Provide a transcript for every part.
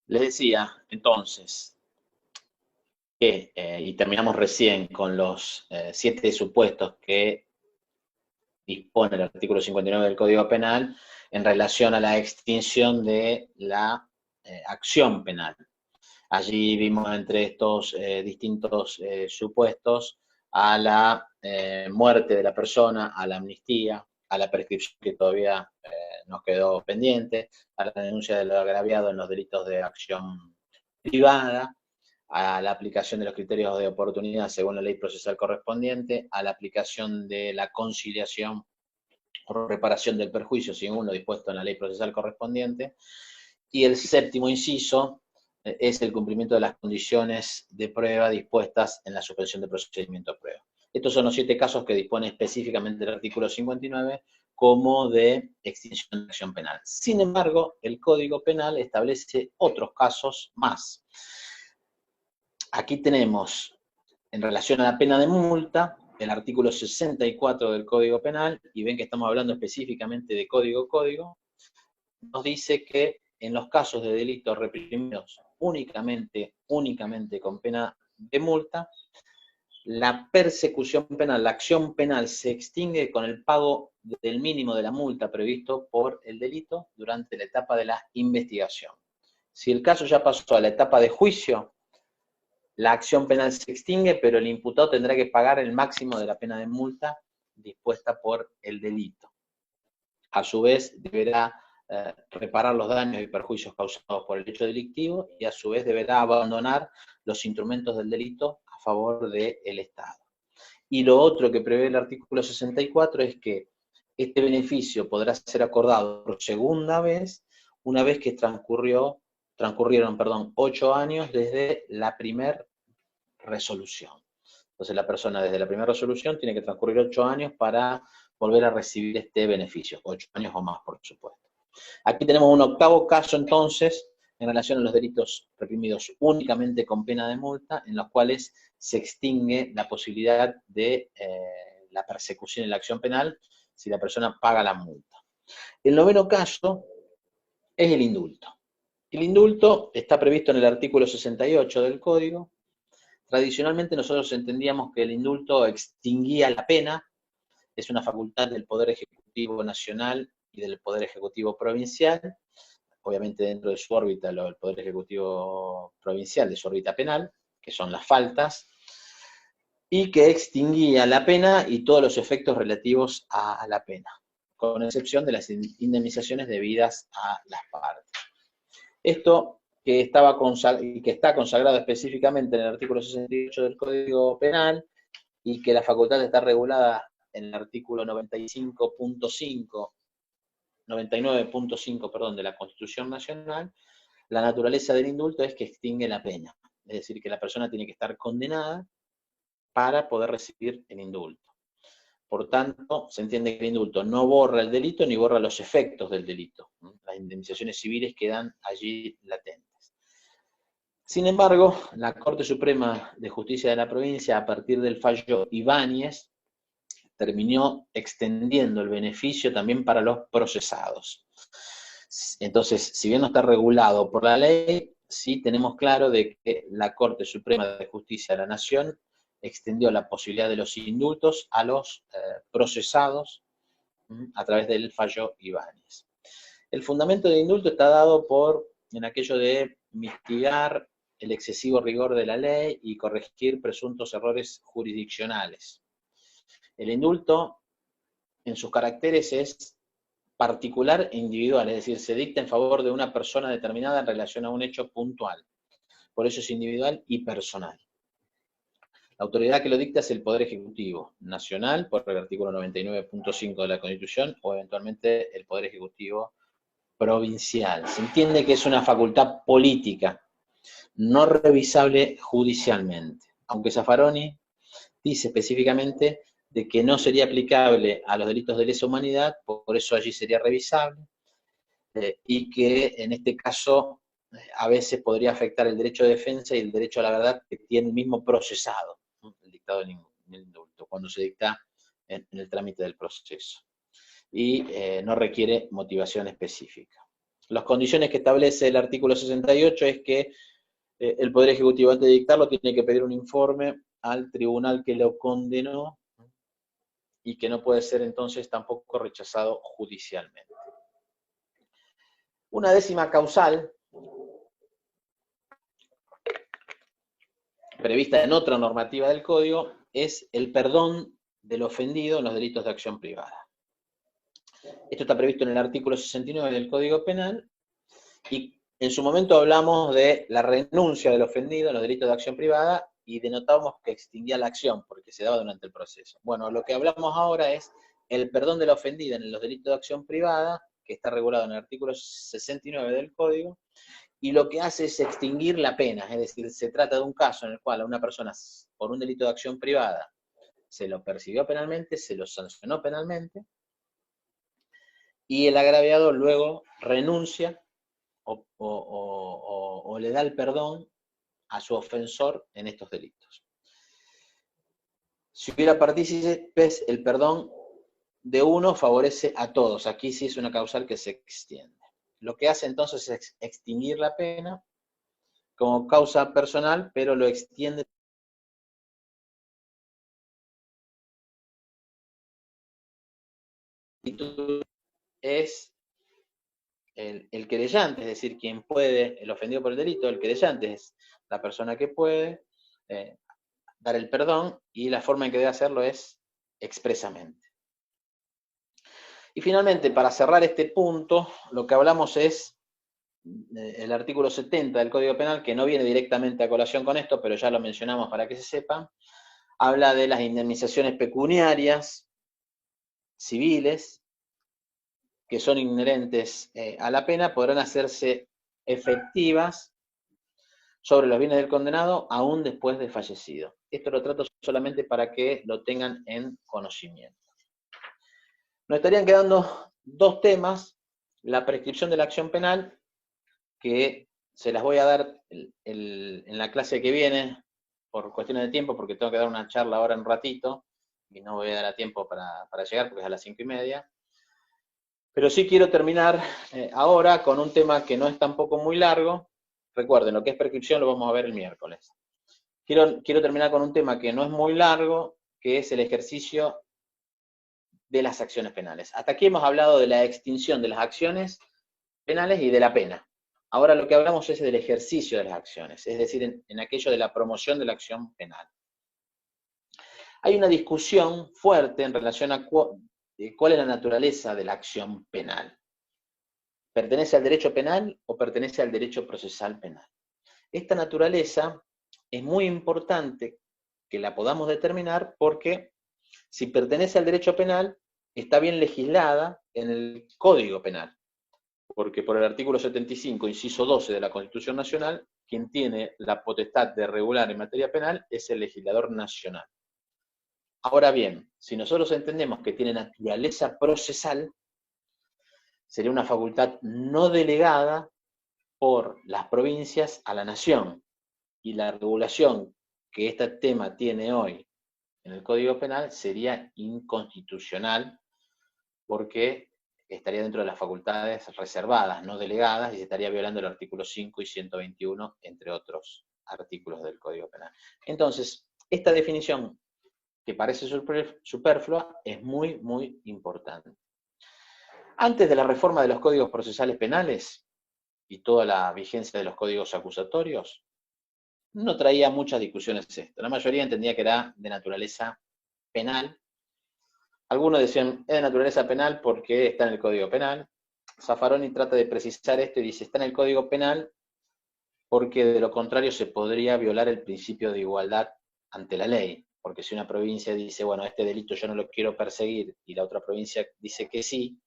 Les decía, entonces, que, y terminamos recién con los 7 supuestos que dispone el artículo 59 del Código Penal en relación a la extinción de la acción penal. Allí vimos entre estos distintos supuestos a la muerte de la persona, a la amnistía, a la prescripción que todavía nos quedó pendiente, a la denuncia de lo agraviado en los delitos de acción privada, a la aplicación de los criterios de oportunidad según la ley procesal correspondiente, a la aplicación de la conciliación o reparación del perjuicio según lo dispuesto en la ley procesal correspondiente, y el séptimo inciso es el cumplimiento de las condiciones de prueba dispuestas en la suspensión de procedimiento de prueba. Estos son los 7 casos que dispone específicamente el artículo 59 como de extinción de acción penal. Sin embargo, el Código Penal establece otros casos más. Aquí tenemos, en relación a la pena de multa, el artículo 64 del Código Penal, y ven que estamos hablando específicamente de código, nos dice que en los casos de delitos reprimidos únicamente con pena de multa, la persecución penal, la acción penal se extingue con el pago del mínimo de la multa previsto por el delito durante la etapa de la investigación. Si el caso ya pasó a la etapa de juicio, la acción penal se extingue, pero el imputado tendrá que pagar el máximo de la pena de multa dispuesta por el delito. A su vez, deberá reparar los daños y perjuicios causados por el hecho delictivo y a su vez deberá abandonar los instrumentos del delito a favor del Estado. Y lo otro que prevé el artículo 64 es que este beneficio podrá ser acordado por segunda vez, una vez que transcurrieron 8 años desde la primera resolución. Entonces la persona desde la primera resolución tiene que transcurrir 8 años para volver a recibir este beneficio, 8 años o más, por supuesto. Aquí tenemos un octavo caso, entonces, en relación a los delitos reprimidos únicamente con pena de multa, en los cuales se extingue la posibilidad de la persecución y la acción penal si la persona paga la multa. El noveno caso es el indulto. El indulto está previsto en el artículo 68 del Código. Tradicionalmente nosotros entendíamos que el indulto extinguía la pena, es una facultad del Poder Ejecutivo Nacional y del Poder Ejecutivo Provincial, obviamente dentro de su órbita el Poder Ejecutivo Provincial, de su órbita penal, que son las faltas, y que extinguía la pena y todos los efectos relativos a la pena, con excepción de las indemnizaciones debidas a las partes. Esto que está consagrado específicamente en el artículo 68 del Código Penal y que la facultad está regulada en el artículo 99.5 de la Constitución Nacional, la naturaleza del indulto es que extingue la pena, es decir, que la persona tiene que estar condenada para poder recibir el indulto. Por tanto, se entiende que el indulto no borra el delito ni borra los efectos del delito. Las indemnizaciones civiles quedan allí latentes. Sin embargo, la Corte Suprema de Justicia de la provincia, a partir del fallo Ibáñez, terminó extendiendo el beneficio también para los procesados. Entonces, si bien no está regulado por la ley, sí tenemos claro de que la Corte Suprema de Justicia de la Nación extendió la posibilidad de los indultos a los procesados a través del fallo Ibáñez. El fundamento de indulto está dado en aquello de mitigar el excesivo rigor de la ley y corregir presuntos errores jurisdiccionales. El indulto, en sus caracteres, es particular e individual, es decir, se dicta en favor de una persona determinada en relación a un hecho puntual. Por eso es individual y personal. La autoridad que lo dicta es el Poder Ejecutivo Nacional, por el artículo 99.5 de la Constitución, o eventualmente el Poder Ejecutivo Provincial. Se entiende que es una facultad política, no revisable judicialmente, aunque Zaffaroni dice específicamente de que no sería aplicable a los delitos de lesa humanidad, por eso allí sería revisable, y que en este caso a veces podría afectar el derecho de defensa y el derecho a la verdad que tiene el mismo procesado, ¿no? El dictado del indulto, cuando se dicta en el trámite del proceso. Y no requiere motivación específica. Las condiciones que establece el artículo 68 es que el Poder Ejecutivo, antes de dictarlo, tiene que pedir un informe al tribunal que lo condenó y que no puede ser entonces tampoco rechazado judicialmente. Una décima causal, prevista en otra normativa del Código, es el perdón del ofendido en los delitos de acción privada. Esto está previsto en el artículo 69 del Código Penal, y en su momento hablamos de la renuncia del ofendido en los delitos de acción privada y denotábamos que extinguía la acción porque se daba durante el proceso. Bueno, lo que hablamos ahora es el perdón de la ofendida en los delitos de acción privada, que está regulado en el artículo 69 del Código, y lo que hace es extinguir la pena, es decir, se trata de un caso en el cual a una persona por un delito de acción privada se lo persiguió penalmente, se lo sancionó penalmente, y el agraviado luego renuncia o le da el perdón a su ofensor en estos delitos. Si hubiera partícipes, el perdón de uno favorece a todos. Aquí sí es una causal que se extiende. Lo que hace entonces es extinguir la pena como causa personal, pero lo extiende es el querellante, es decir, quien puede, el ofendido por el delito, el querellante es la persona que puede dar el perdón, y la forma en que debe hacerlo es expresamente. Y finalmente, para cerrar este punto, lo que hablamos es el artículo 70 del Código Penal, que no viene directamente a colación con esto, pero ya lo mencionamos para que se sepa, habla de las indemnizaciones pecuniarias civiles que son inherentes a la pena, podrán hacerse efectivas sobre los bienes del condenado aún después de fallecido. Esto lo trato solamente para que lo tengan en conocimiento. Nos estarían quedando dos temas: la prescripción de la acción penal, que se las voy a dar en la clase que viene, por cuestiones de tiempo, porque tengo que dar una charla ahora en un ratito, y no voy a dar a tiempo para llegar, porque es a las 5:30. Pero sí quiero terminar ahora con un tema que no es tampoco muy largo. Recuerden, lo que es prescripción lo vamos a ver el miércoles. Quiero terminar con un tema que no es muy largo, que es el ejercicio de las acciones penales. Hasta aquí hemos hablado de la extinción de las acciones penales y de la pena. Ahora lo que hablamos es del ejercicio de las acciones, es decir, en aquello de la promoción de la acción penal. Hay una discusión fuerte en relación a cuál es la naturaleza de la acción penal. ¿Pertenece al derecho penal o pertenece al derecho procesal penal? Esta naturaleza es muy importante que la podamos determinar, porque si pertenece al derecho penal, está bien legislada en el Código Penal, porque por el artículo 75, inciso 12 de la Constitución Nacional, quien tiene la potestad de regular en materia penal es el legislador nacional. Ahora bien, si nosotros entendemos que tiene naturaleza procesal, sería una facultad no delegada por las provincias a la nación, y la regulación que este tema tiene hoy en el Código Penal sería inconstitucional, porque estaría dentro de las facultades reservadas, no delegadas, y se estaría violando el artículo 5 y 121, entre otros artículos del Código Penal. Entonces, esta definición, que parece superflua, es muy, muy importante. Antes de la reforma de los códigos procesales penales y toda la vigencia de los códigos acusatorios, no traía muchas discusiones esto. La mayoría entendía que era de naturaleza penal. Algunos decían, es de naturaleza penal porque está en el Código Penal. Zaffaroni trata de precisar esto y dice, está en el Código Penal porque de lo contrario se podría violar el principio de igualdad ante la ley. Porque si una provincia dice, bueno, este delito yo no lo quiero perseguir, y la otra provincia dice que sí,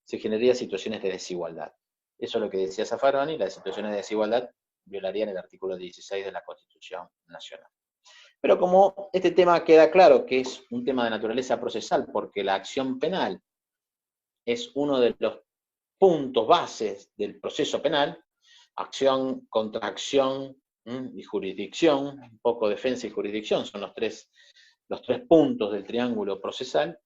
se generarían situaciones de desigualdad. Eso es lo que decía Zaffaroni: las situaciones de desigualdad violarían el artículo 16 de la Constitución Nacional. Pero como este tema queda claro que es un tema de naturaleza procesal, porque la acción penal es uno de los puntos bases del proceso penal, acción, contracción y jurisdicción, un poco defensa y jurisdicción, son los tres puntos del triángulo procesal.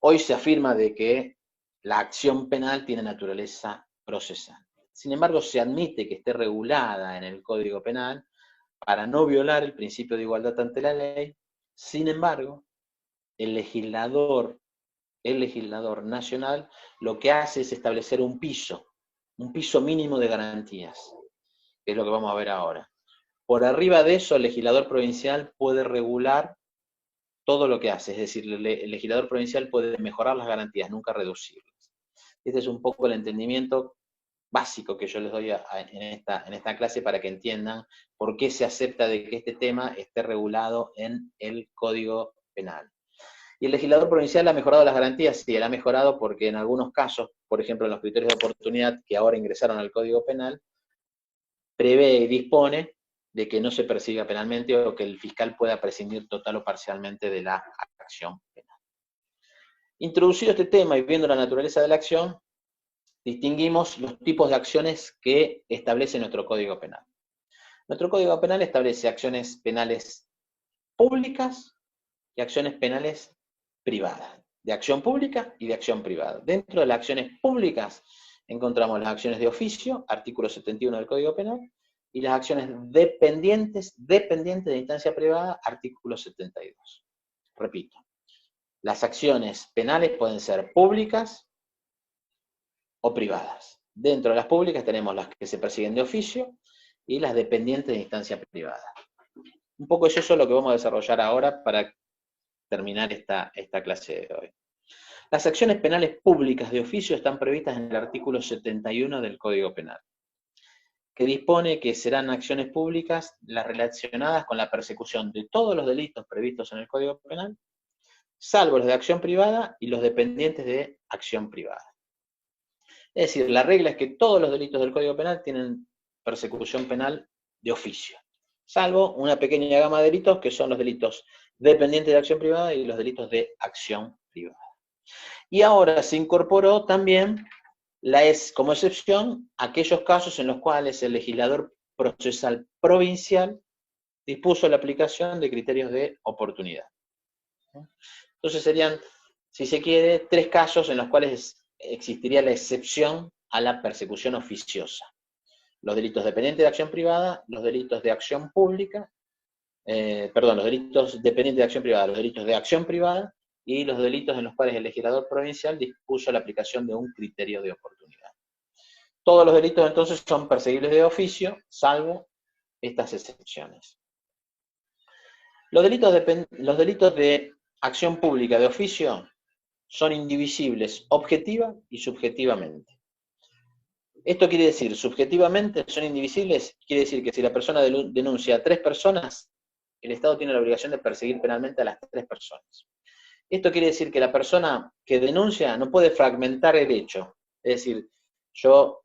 Hoy se afirma de que la acción penal tiene naturaleza procesal. Sin embargo, se admite que esté regulada en el Código Penal para no violar el principio de igualdad ante la ley. Sin embargo, el legislador nacional lo que hace es establecer un piso mínimo de garantías, que es lo que vamos a ver ahora. Por arriba de eso, el legislador provincial puede regular todo lo que hace, es decir, el legislador provincial puede mejorar las garantías, nunca reducirlas. Este es un poco el entendimiento básico que yo les doy en esta clase para que entiendan por qué se acepta de que este tema esté regulado en el Código Penal. Y el legislador provincial ha mejorado las garantías, sí, él ha mejorado porque en algunos casos, por ejemplo en los criterios de oportunidad que ahora ingresaron al Código Penal, prevé y dispone de que no se persiga penalmente o que el fiscal pueda prescindir total o parcialmente de la acción penal. Introducido este tema y viendo la naturaleza de la acción, distinguimos los tipos de acciones que establece nuestro Código Penal. Nuestro Código Penal establece acciones penales públicas y acciones penales privadas, de acción pública y de acción privada. Dentro de las acciones públicas encontramos las acciones de oficio, artículo 71 del Código Penal, y las acciones dependientes de instancia privada, artículo 72. Repito, las acciones penales pueden ser públicas o privadas. Dentro de las públicas tenemos las que se persiguen de oficio y las dependientes de instancia privada. Un poco es eso lo que vamos a desarrollar ahora para terminar esta clase de hoy. Las acciones penales públicas de oficio están previstas en el artículo 71 del Código Penal, que dispone que serán acciones públicas las relacionadas con la persecución de todos los delitos previstos en el Código Penal, salvo los de acción privada y los dependientes de acción privada. Es decir, la regla es que todos los delitos del Código Penal tienen persecución penal de oficio, salvo una pequeña gama de delitos que son los delitos dependientes de acción privada y los delitos de acción privada. Y ahora se incorporó también como excepción aquellos casos en los cuales el legislador procesal provincial dispuso la aplicación de criterios de oportunidad. Entonces serían, si se quiere, 3 casos en los cuales existiría la excepción a la persecución oficiosa. Los delitos dependientes de acción privada, los delitos de acción pública, los delitos dependientes de acción privada, los delitos de acción privada y los delitos en los cuales el legislador provincial dispuso la aplicación de un criterio de oportunidad. Todos los delitos entonces son perseguibles de oficio, salvo estas excepciones. Los delitos de acción pública de oficio son indivisibles objetiva y subjetivamente. Esto quiere decir, subjetivamente son indivisibles, quiere decir que si la persona denuncia a 3 personas, el Estado tiene la obligación de perseguir penalmente a las 3 personas. Esto quiere decir que la persona que denuncia no puede fragmentar el hecho. Es decir, yo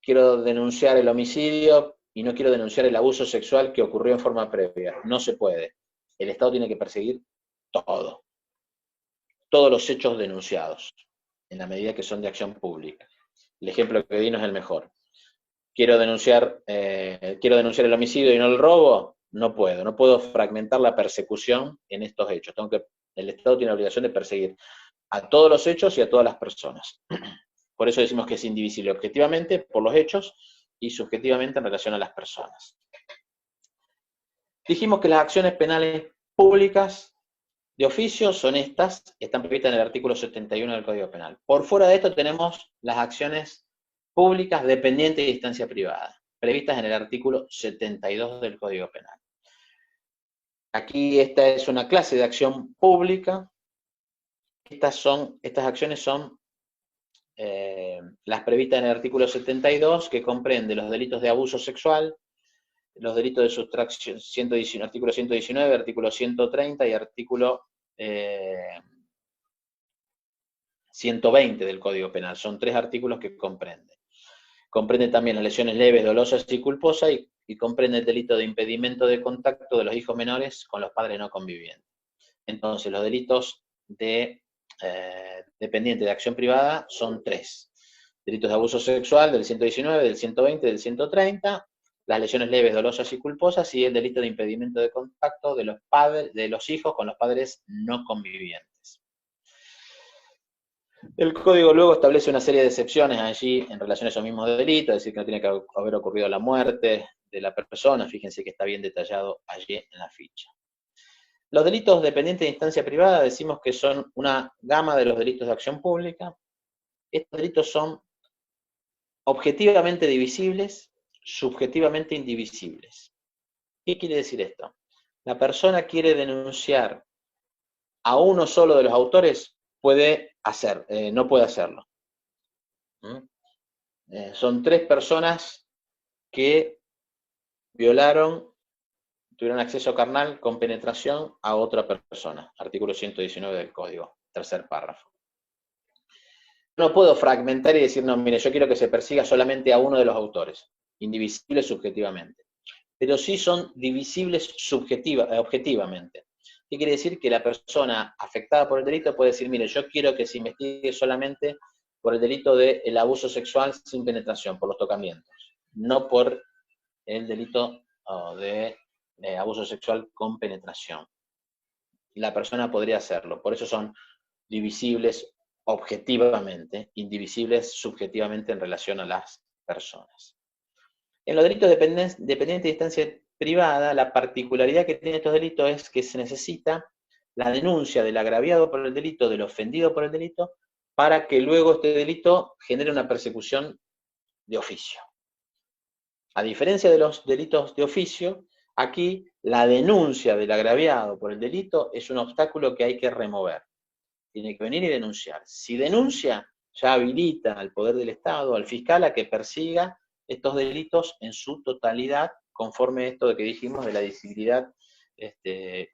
quiero denunciar el homicidio y no quiero denunciar el abuso sexual que ocurrió en forma previa. No se puede. El Estado tiene que perseguir todos los hechos denunciados, en la medida que son de acción pública. El ejemplo que di no es el mejor. Quiero denunciar el homicidio y no el robo, no puedo fragmentar la persecución en estos hechos. El Estado tiene la obligación de perseguir a todos los hechos y a todas las personas. Por eso decimos que es indivisible objetivamente por los hechos y subjetivamente en relación a las personas. Dijimos que las acciones penales públicas de oficio son estas, están previstas en el artículo 71 del Código Penal. Por fuera de esto tenemos las acciones públicas dependientes de instancia privada, previstas en el artículo 72 del Código Penal. Aquí esta es una clase de acción pública. Estas acciones son las previstas en el artículo 72, que comprende los delitos de abuso sexual, los delitos de sustracción, artículo 119, artículo 130 y artículo 120 del Código Penal. Son 3 artículos que comprende. Comprende también las lesiones leves, dolosas y culposas y comprende el delito de impedimento de contacto de los hijos menores con los padres no convivientes. Entonces, los delitos dependientes de acción privada son 3. Delitos de abuso sexual del 119, del 120, del 130, las lesiones leves, dolosas y culposas y el delito de impedimento de contacto de los hijos con los padres no convivientes. El código luego establece una serie de excepciones allí en relación a esos mismos delitos, es decir, que no tiene que haber ocurrido la muerte de la persona, fíjense que está bien detallado allí en la ficha. Los delitos dependientes de instancia privada decimos que son una gama de los delitos de acción pública. Estos delitos son objetivamente divisibles, subjetivamente indivisibles. ¿Qué quiere decir esto? La persona quiere denunciar a uno solo de los autores, no puede hacerlo. Son 3 personas que tuvieron acceso carnal con penetración a otra persona. Artículo 119 del Código, tercer párrafo. No puedo fragmentar y decir, no, mire, yo quiero que se persiga solamente a uno de los autores, indivisibles subjetivamente. Pero sí son divisibles objetivamente. ¿Qué quiere decir? Que la persona afectada por el delito puede decir, mire, yo quiero que se investigue solamente por el delito del abuso sexual sin penetración, por los tocamientos, no por el delito de abuso sexual con penetración. La persona podría hacerlo, por eso son divisibles objetivamente, indivisibles subjetivamente en relación a las personas. En los delitos dependientes de instancia privada, la particularidad que tienen estos delitos es que se necesita la denuncia del agraviado por el delito, del ofendido por el delito, para que luego este delito genere una persecución de oficio. A diferencia de los delitos de oficio, aquí la denuncia del agraviado por el delito es un obstáculo que hay que remover. Tiene que venir y denunciar. Si denuncia, ya habilita al poder del Estado, al fiscal, a que persiga estos delitos en su totalidad, conforme a esto de que dijimos de la divisibilidad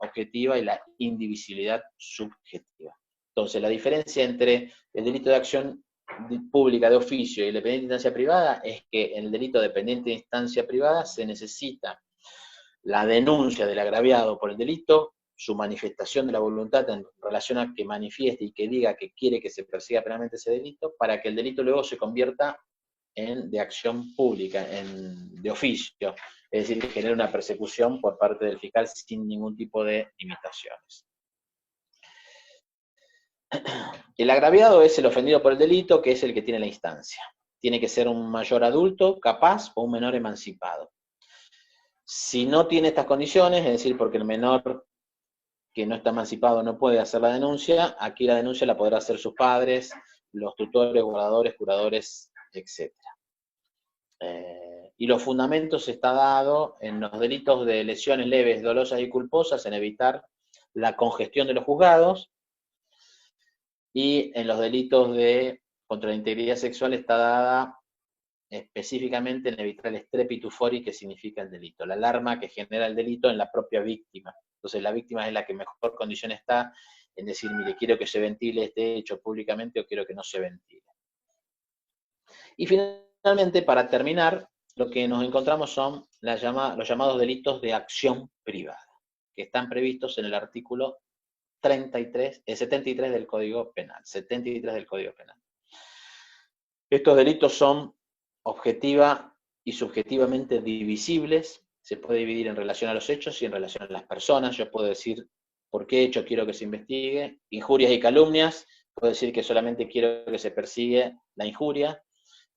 objetiva y la indivisibilidad subjetiva. Entonces, la diferencia entre el delito de acción pública de oficio y el dependiente de instancia privada es que en el delito dependiente de instancia privada se necesita la denuncia del agraviado por el delito, su manifestación de la voluntad en relación a que manifieste y que diga que quiere que se persiga penalmente ese delito, para que el delito luego se convierta en de acción pública, de oficio, es decir, que genere una persecución por parte del fiscal sin ningún tipo de limitaciones. El agraviado es el ofendido por el delito, que es el que tiene la instancia. Tiene que ser un mayor adulto, capaz, o un menor emancipado. Si no tiene estas condiciones, es decir, porque el menor que no está emancipado no puede hacer la denuncia, aquí la denuncia la podrán hacer sus padres, los tutores, guardadores, curadores, etc. Y los fundamentos está dado en los delitos de lesiones leves, dolosas y culposas, en evitar la congestión de los juzgados, y en los delitos contra la integridad sexual está dada específicamente en evitar el strepitus fori, que significa el delito, la alarma que genera el delito en la propia víctima. Entonces la víctima es la que en mejor condición está en decir, mire, quiero que se ventile este hecho públicamente o quiero que no se ventile. Y finalmente, para terminar, lo que nos encontramos son los llamados delitos de acción privada, que están previstos en el artículo 73 del Código Penal, 73 del Código Penal. Estos delitos son objetiva y subjetivamente divisibles, se puede dividir en relación a los hechos y en relación a las personas. Yo puedo decir por qué hecho quiero que se investigue. Injurias y calumnias, puedo decir que solamente quiero que se persigue la injuria,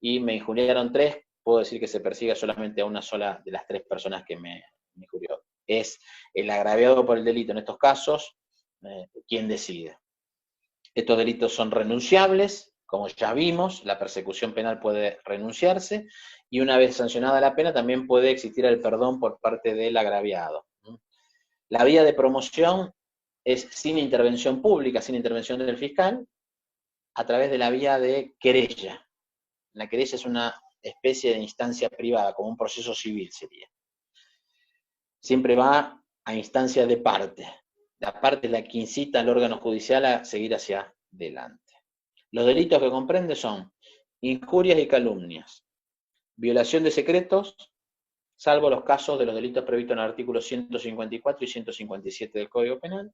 y me injuriaron 3, puedo decir que se persiga solamente a una sola de las 3 personas que me injurió. Es el agraviado por el delito en estos casos quien decide. Estos delitos son renunciables, como ya vimos, la persecución penal puede renunciarse, y una vez sancionada la pena también puede existir el perdón por parte del agraviado. La vía de promoción es sin intervención pública, sin intervención del fiscal, a través de la vía de querella. La querella es una especie de instancia privada, como un proceso civil sería. Siempre va a instancia de parte. La parte es la que incita al órgano judicial a seguir hacia adelante. Los delitos que comprende son injurias y calumnias, violación de secretos, salvo los casos de los delitos previstos en el artículo 154 y 157 del Código Penal,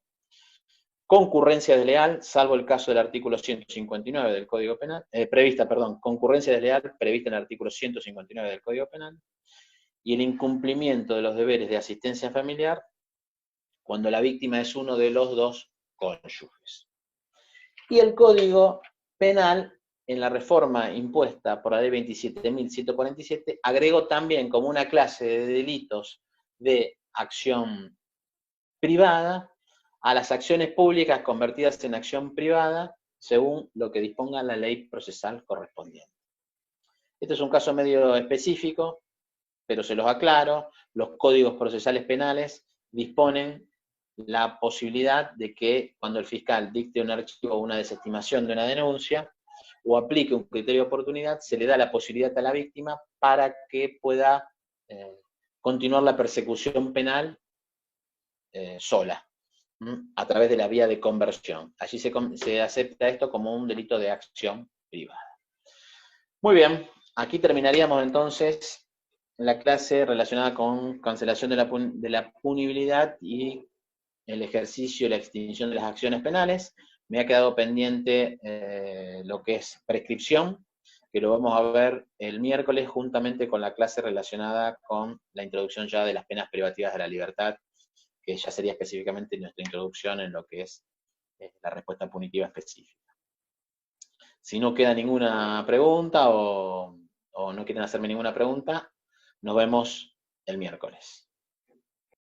concurrencia desleal, salvo el caso del artículo 159 del Código Penal, concurrencia desleal prevista en el artículo 159 del Código Penal, y el incumplimiento de los deberes de asistencia familiar cuando la víctima es uno de los 2 cónyuges. Y el Código penal, en la reforma impuesta por la ley 27.147, agregó también como una clase de delitos de acción privada a las acciones públicas convertidas en acción privada según lo que disponga la ley procesal correspondiente. Este es un caso medio específico, pero se los aclaro, los códigos procesales penales disponen la posibilidad de que cuando el fiscal dicte un archivo o una desestimación de una denuncia o aplique un criterio de oportunidad, se le da la posibilidad a la víctima para que pueda continuar la persecución penal sola, a través de la vía de conversión. Allí se acepta esto como un delito de acción privada. Muy bien, aquí terminaríamos entonces la clase relacionada con cancelación de la punibilidad y el ejercicio y la extinción de las acciones penales. Me ha quedado pendiente lo que es prescripción, que lo vamos a ver el miércoles juntamente con la clase relacionada con la introducción ya de las penas privativas de la libertad, que ya sería específicamente nuestra introducción en lo que es la respuesta punitiva específica. Si no queda ninguna pregunta o no quieren hacerme ninguna pregunta, nos vemos el miércoles.